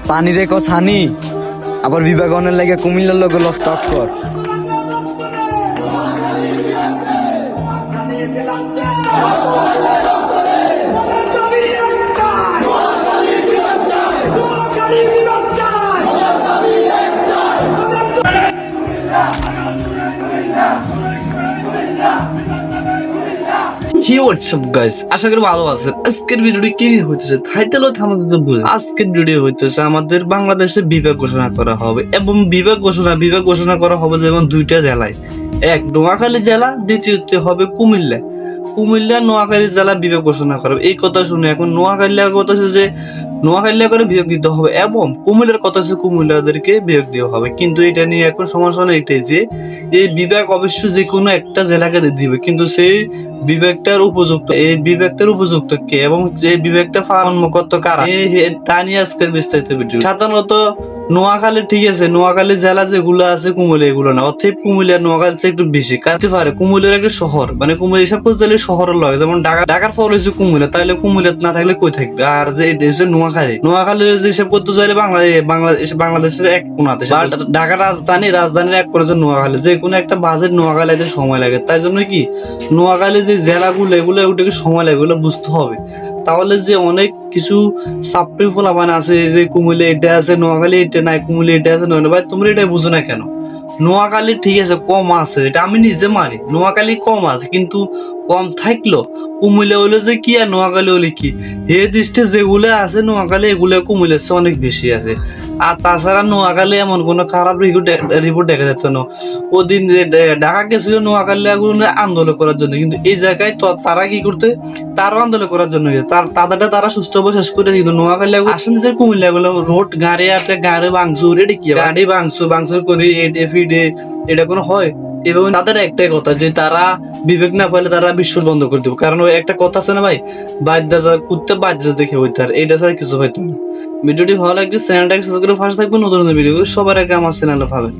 পানি রেখো ছানি আবার বিভাগনের লাগে কুমিল্লার লোক লস টক্কর। কি হোয়াটসঅ্যাপ গাইস, আশা করি ভালো আছেন। আজকের ভিডিওটি কি নিয়ে হইতেছে টাইটেলও আমাদের বুঝে। আজকের ভিডিও হইতেছে আমাদের বাংলাদেশে বিভাগ ঘোষণা করা হবে এবং বিভাগ ঘোষণা করা হবে যেমন দুইটা জেলায়, এক নোয়াখালী জেলা, দ্বিতীয়ত হবে কুমিল্লা নোয়াখালী জেলা বিভাগ ঘোষণা করা হবে। এই কথা শুনে এখন নোয়াখালী কথা হচ্ছে যে নোয়াখালী করে বিভাগ দিতে হবে এবং কুমিল্লার কথা হচ্ছে কুমিল্লাদেরকে বিভাগ দেওয়া হবে। কিন্তু এটা নিয়ে এখন সমস্যা এটাই যে এই বিভাগ অবশ্য যে কোনো একটা জেলাকে দিবে, কিন্তু সেই বিভাগটার উপযুক্ত কে এবং যে বিভাগটা কর্মকর্তা কারা, তা নিয়ে আজকের বিস্তারিত ভিডিও। সাধারণত নোয়াখালী ঠিক আছে, নোয়াখালী জেলা যেগুলো আছে কুমিল্লা এগুলো না, অর্থাৎ কুমিল্লা নোয়াখালী একটু বেশি কাটতে পারে। কুমিল্লার একটা শহর মানে কুমিল্লা হিসাব করতে গেলে শহরের লাগে, যেমন ঢাকার পর হচ্ছে কুমিল্লা, তাহলে কুমিল্লা না থাকলে কই থাকবে। আর যে এটা হচ্ছে নোয়াখালীর যে হিসাব করতে চাইলে বাংলাদেশের এক কোনাতে, ঢাকার রাজধানীর এক করে নোয়াখালী, যে কোনো একটা বাজেট নোয়াখালীতে সময় লাগে। তাই জন্য কি নোয়াখালী যে জেলাগুলো এগুলো ওটাকে সময় লাগে, এগুলো বুঝতে হবে। তাহলে যে অনেক কিছু সাপ্রি ফলাবান আছে যে কুমিল্লা এটা আছে নোয়াখালী এটা নাই, কুমিল্লা এটা আছে নয়, ভাই তোমরা এটা বুঝো না কেন? নোয়াখালী ঠিক আছে কম আছে, এটা আমি নিজে মানি, নোয়াখালী কম আছে, কিন্তু কম থাকলো কুমিল্লা হইলো যে কি আর নোয়াখালী হলে কি, হে দৃষ্টি যেগুলো আছে নোয়াখালী এগুলো কুমিল্লার চেয়ে অনেক বেশি আছে। আর তাছাড়া নোয়াখালী এমন কোনো খারাপ রিপোর্ট দেখা যাচ্ছে না। ওদিন ঢাকা গেছিল নোয়াখালী আন্দোলন করার জন্য, কিন্তু এই জায়গায় তারা কি করতে, তারও আন্দোলন করার জন্য তাদেরটা তারা সুস্থভাবে শেষ করে, কিন্তু নোয়াখালী আসেন যে কুমিল্লা গুলো রোড গাড়ি আর গাড়ি ভাঙচুর, এটা কি গাড়ি ভাঙচুর করে এটা কোনো হয়? এবং তাদের একটাই কথা যে তারা বিবেক না পাইলে তারা বিশ্ব বন্ধ করে দেবে। কারণ ওই একটা কথা আছে না ভাই, কুত্তে বাচ্চা দেখে হইতে, আর এটা ছাড়া কিছু হয়তো না। ভিডিওটি ভালো লাগলে চ্যানেলটাকে সাবস্ক্রাইব করে পাশে থাকবেন, নতুন ভিডিও সবার আগে আমার চ্যানেলে পাবেন।